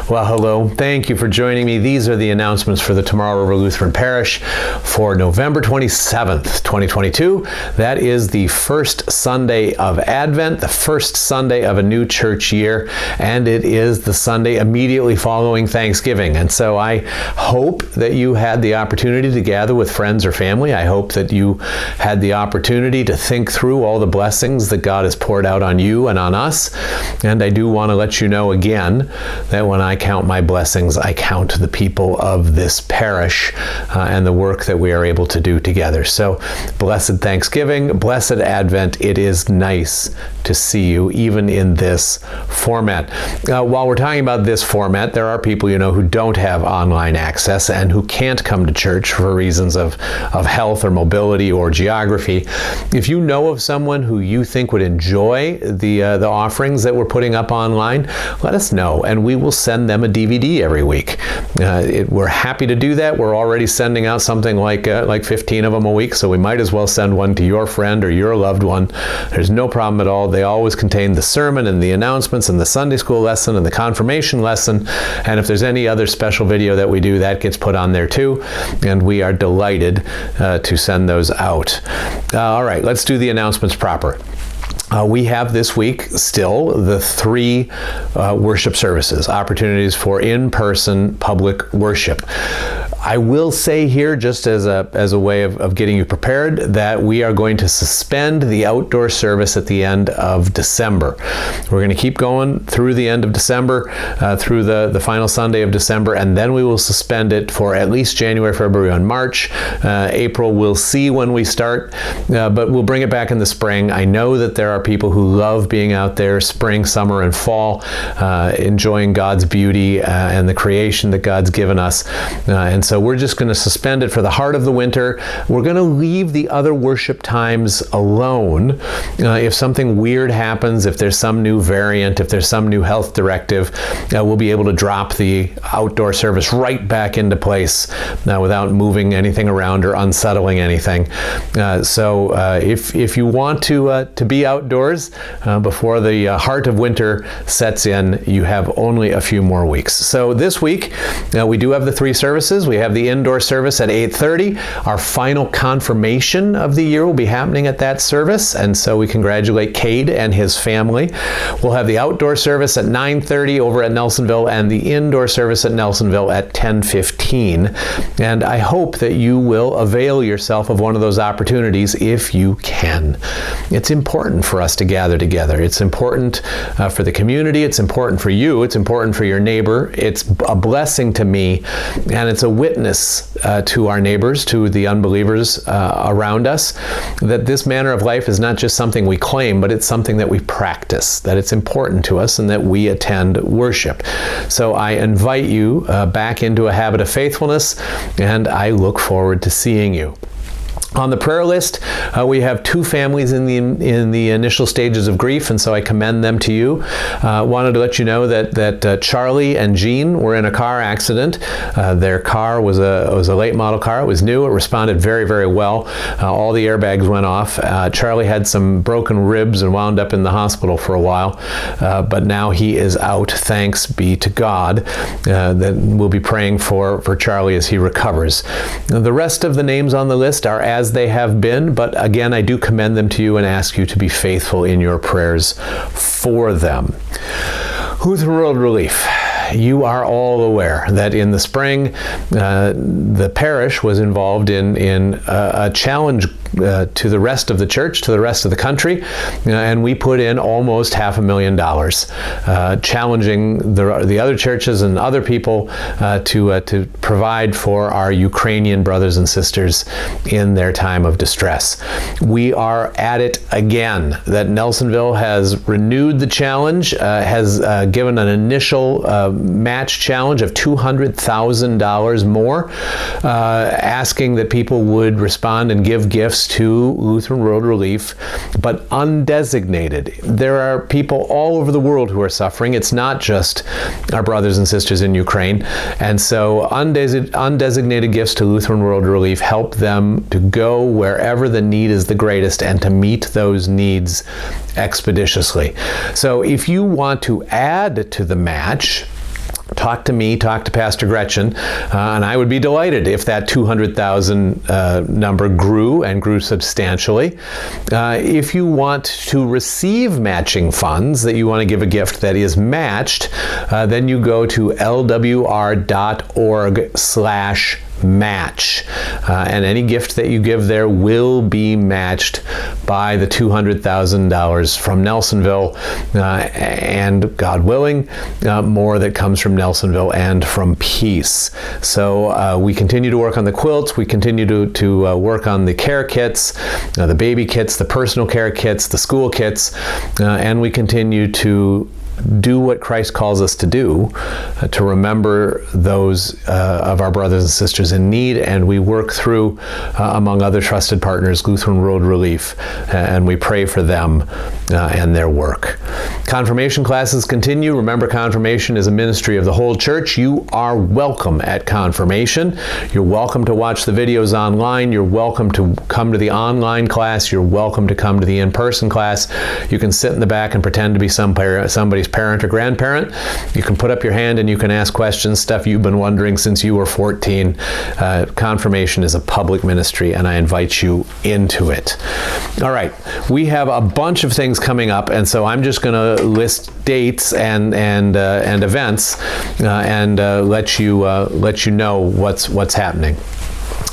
Well, hello. Thank you for joining me. These are the announcements for the Tomorrow River Lutheran Parish for November 27th, 2022. That is the first Sunday of Advent, the first Sunday of a new church year, and it is the Sunday immediately following Thanksgiving. And so I hope that you had the opportunity to gather with friends or family. I hope that you had the opportunity to think through all the blessings that God has poured out on you and on us. And I do want to let you know again that when I count my blessings, I count the people of this parish and the work that we are able to do together. So blessed Thanksgiving, blessed Advent. It is nice to see you even in this format. While we're talking about this format, there are people who don't have online access and who can't come to church for reasons of health or mobility or geography. If you know of someone who you think would enjoy the offerings that we're putting up online, let us know and we will send them a DVD every week. We're happy to do that. We're already sending out something like 15 of them a week, so we might as well send one to your friend or your loved one. There's no problem at all. They always contain the sermon and the announcements and the Sunday school lesson and the confirmation lesson, and if there's any other special video that we do, that gets put on there too, and we are delighted to send those out. All right, let's do the announcements proper. We have this week still the 3 worship services, opportunities for in-person public worship. I will say here, just as a way of getting you prepared, that we are going to suspend the outdoor service at the end of December. We're going to keep going through the end of December, through the final Sunday of December, and then we will suspend it for at least January, February, and March. April, we'll see when we start, but we'll bring it back in the spring. I know that there are people who love being out there spring, summer, and fall, enjoying God's beauty and the creation that God's given us. And so we're just going to suspend it for the heart of the winter. We're going to leave the other worship times alone. If something weird happens, if there's some new variant, if there's some new health directive, we'll be able to drop the outdoor service right back into place without moving anything around or unsettling anything. So if you want to be outdoors before the heart of winter sets in, you have only a few more weeks. So this week, we do have the 3 services. We have the indoor service at 8:30. Our final confirmation of the year will be happening at that service, and so we congratulate Cade and his family. We'll have the outdoor service at 9:30 over at Nelsonville and the indoor service at Nelsonville at 10:15. And I hope that you will avail yourself of one of those opportunities if you can. It's important for us to gather together. It's important for the community. It's important for you. It's important for your neighbor. It's a blessing to me, and it's a witness to our neighbors, to the unbelievers around us, that this manner of life is not just something we claim, but it's something that we practice, that it's important to us, and that we attend worship. So I invite you back into a habit of faithfulness, and I look forward to seeing you. On the prayer list, we have 2 families in the initial stages of grief, and so I commend them to you. Wanted to let you know that Charlie and Jean were in a car accident. Their car was a late model car. It was new. It responded very, very well. All the airbags went off. Charlie had some broken ribs and wound up in the hospital for a while, but now he is out. Thanks be to God. That we'll be praying for Charlie as he recovers. The rest of the names on the list are as they have been, but again, I do commend them to you and ask you to be faithful in your prayers for them. Lutheran World Relief. You are all aware that in the spring, the parish was involved in a challenge to the rest of the church, to the rest of the country, and we put in almost $500,000, challenging the other churches and other people to provide for our Ukrainian brothers and sisters in their time of distress. We are at it again. That Nelsonville has renewed the challenge, has given an initial match challenge of $200,000 more, asking that people would respond and give gifts to Lutheran World Relief, but undesignated. There are people all over the world who are suffering. It's not just our brothers and sisters in Ukraine. And so undesignated gifts to Lutheran World Relief help them to go wherever the need is the greatest and to meet those needs expeditiously. So if you want to add to the match, talk to me, talk to Pastor Gretchen, and I would be delighted if that 200,000 number grew and grew substantially. If you want to receive matching funds, that you want to give a gift that is matched, then you go to lwr.org/match. And any gift that you give there will be matched by the $200,000 from Nelsonville, and God willing, more that comes from Nelsonville and from Peace. So we continue to work on the quilts, we continue to work on the care kits, the baby kits, the personal care kits, the school kits, and we continue to do what Christ calls us to do, to remember those of our brothers and sisters in need, and we work through, among other trusted partners, Lutheran World Relief, and we pray for them and their work. Confirmation classes continue. Remember, confirmation is a ministry of the whole church. You are welcome at confirmation. You're welcome to watch the videos online. You're welcome to come to the online class. You're welcome to come to the in-person class. You can sit in the back and pretend to be somebody's parent or grandparent. You can put up your hand and you can ask questions, stuff you've been wondering since you were 14. Confirmation is a public ministry, and I invite you into it. All right, we have a bunch of things coming up, and so I'm just going to list dates and events and let you know what's happening.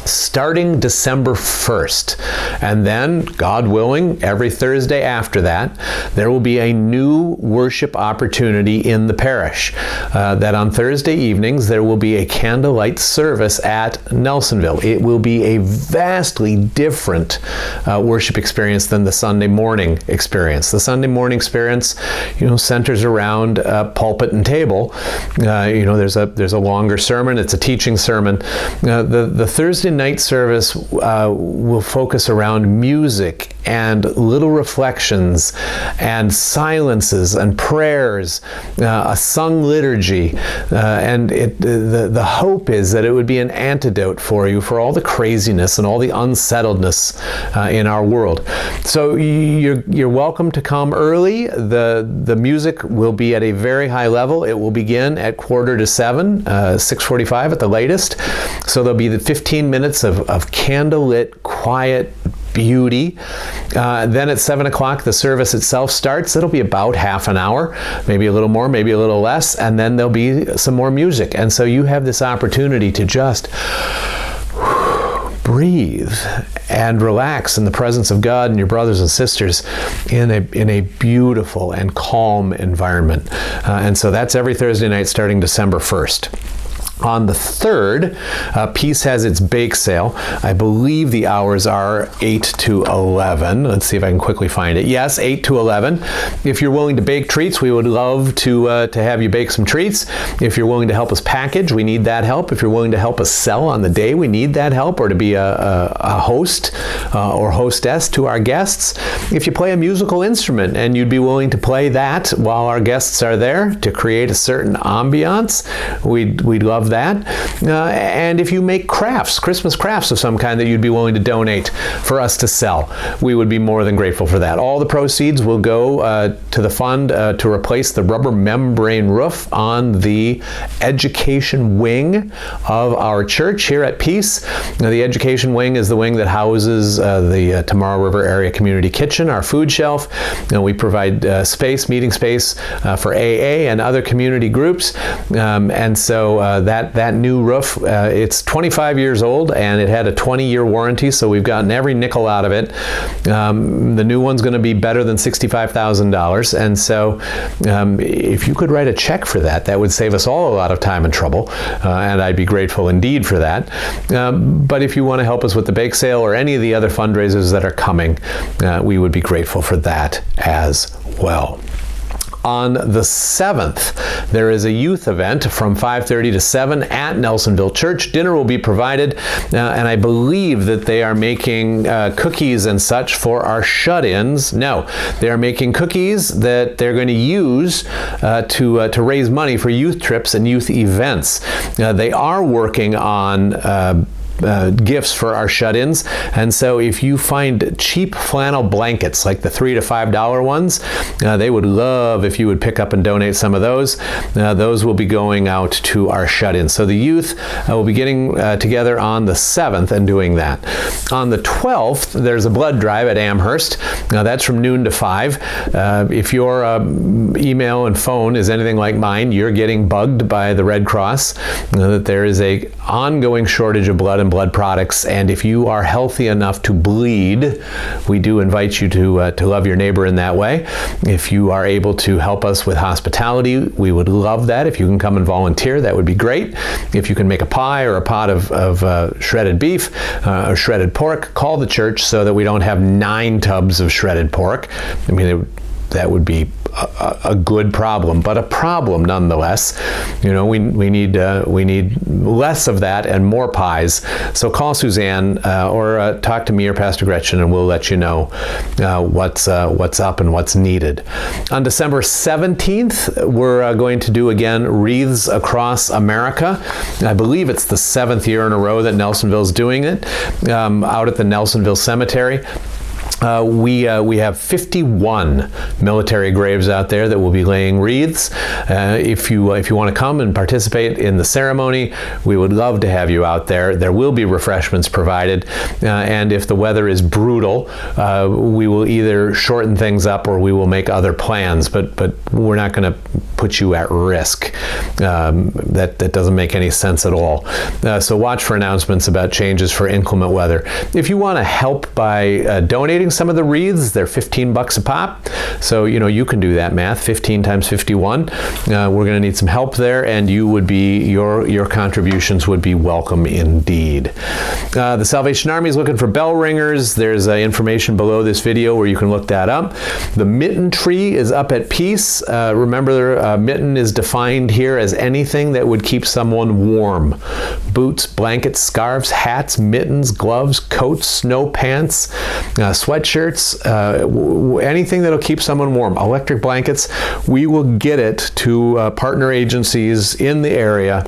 Starting December 1st, and then, God willing, every Thursday after that, there will be a new worship opportunity in the parish. That on Thursday evenings, there will be a candlelight service at Nelsonville. It will be a vastly different worship experience than the Sunday morning experience. The Sunday morning experience, centers around pulpit and table. There's a longer sermon. It's a teaching sermon. The Thursday night service will focus around music and little reflections and silences and prayers, a sung liturgy, and the hope is that it would be an antidote for you for all the craziness and all the unsettledness in our world. So you're welcome to come early. The music will be at a very high level. It will begin at 6:45, 6:45 at the latest. So there'll be the 15 minutes of candlelit, quiet beauty. Then at 7 o'clock, the service itself starts. It'll be about half an hour, maybe a little more, maybe a little less, and then there'll be some more music. And so you have this opportunity to just breathe and relax in the presence of God and your brothers and sisters in a beautiful and calm environment. And so that's every Thursday night starting December 1st. On the 3rd, Peace has its bake sale. I believe the hours are 8 to 11. Let's see if I can quickly find it. Yes, 8 to 11. If you're willing to bake treats, we would love to have you bake some treats. If you're willing to help us package, we need that help. If you're willing to help us sell on the day, we need that help, or to be a host or hostess to our guests. If you play a musical instrument and you'd be willing to play that while our guests are there to create a certain ambiance, we'd love that. And if you make crafts, Christmas crafts of some kind that you'd be willing to donate for us to sell, we would be more than grateful for that. All the proceeds will go to the fund to replace the rubber membrane roof on the education wing of our church here at Peace. Now, the education wing is the wing that houses the Tomorrow River Area Community Kitchen, our food shelf. We provide meeting space for AA and other community groups. And so that new roof, it's 25 years old and it had a 20-year warranty, so we've gotten every nickel out of it. The new one's going to be better than $65,000, and so if you could write a check for that, that would save us all a lot of time and trouble, and I'd be grateful indeed for that. But if you want to help us with the bake sale or any of the other fundraisers that are coming, we would be grateful for that as well. On the 7th, there is a youth event from 5:30 to 7 at Nelsonville Church. Dinner will be provided, and I believe that they are making cookies and such for our shut-ins. No, they are making cookies that they're going to use to raise money for youth trips and youth events. They are working on gifts for our shut-ins. And so if you find cheap flannel blankets like the $3 to $5 ones, they would love if you would pick up and donate some of those. Those will be going out to our shut-ins. So the youth will be getting together on the 7th and doing that. On the 12th, there's a blood drive at Amherst. Now that's from noon to 5. If your email and phone is anything like mine, you're getting bugged by the Red Cross, that there is a ongoing shortage of blood and blood products, and if you are healthy enough to bleed, we do invite you to love your neighbor in that way. If you are able to help us with hospitality, we would love that. If you can come and volunteer, that would be great. If you can make a pie or a pot of shredded beef or shredded pork, call the church so that we don't have 9 tubs of shredded pork. I mean, that would be a good problem, but a problem nonetheless. You know, we need less of that and more pies. So call Suzanne or talk to me or Pastor Gretchen, and we'll let you know what's up and what's needed. On December 17th, we're going to do again Wreaths Across America. I believe it's the 7th year in a row that Nelsonville's doing it out at the Nelsonville Cemetery. We have 51 military graves out there that will be laying wreaths. If you want to come and participate in the ceremony, we would love to have you out there. There will be refreshments provided, and if the weather is brutal, we will either shorten things up or we will make other plans. But we're not going to put you at risk. That doesn't make any sense at all. So watch for announcements about changes for inclement weather. If you want to help by donating some of the wreaths, they're $15 a pop. So, you know, you can do that math, 15 times 51. We're going to need some help there, and you would be, your contributions would be welcome indeed. The Salvation Army is looking for bell ringers. There's information below this video where you can look that up. The mitten tree is up at Peace. Remember, mitten is defined here as anything that would keep someone warm. Boots, blankets, scarves, hats, mittens, gloves, coats, snow pants, sweatshirts, anything that'll keep someone warm. Electric blankets, we will get it to partner agencies in the area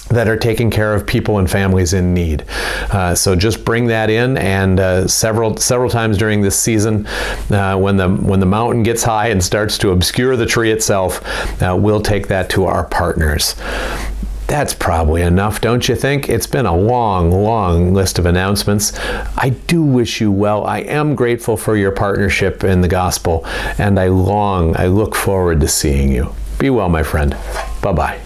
that are taking care of people and families in need. So just bring that in, and several times during this season, when the mountain gets high and starts to obscure the tree itself, we'll take that to our partners. That's probably enough, don't you think? It's been a long list of announcements. I do wish you well. I am grateful for your partnership in the gospel, and I look forward to seeing you. Be well, my friend. Bye-bye.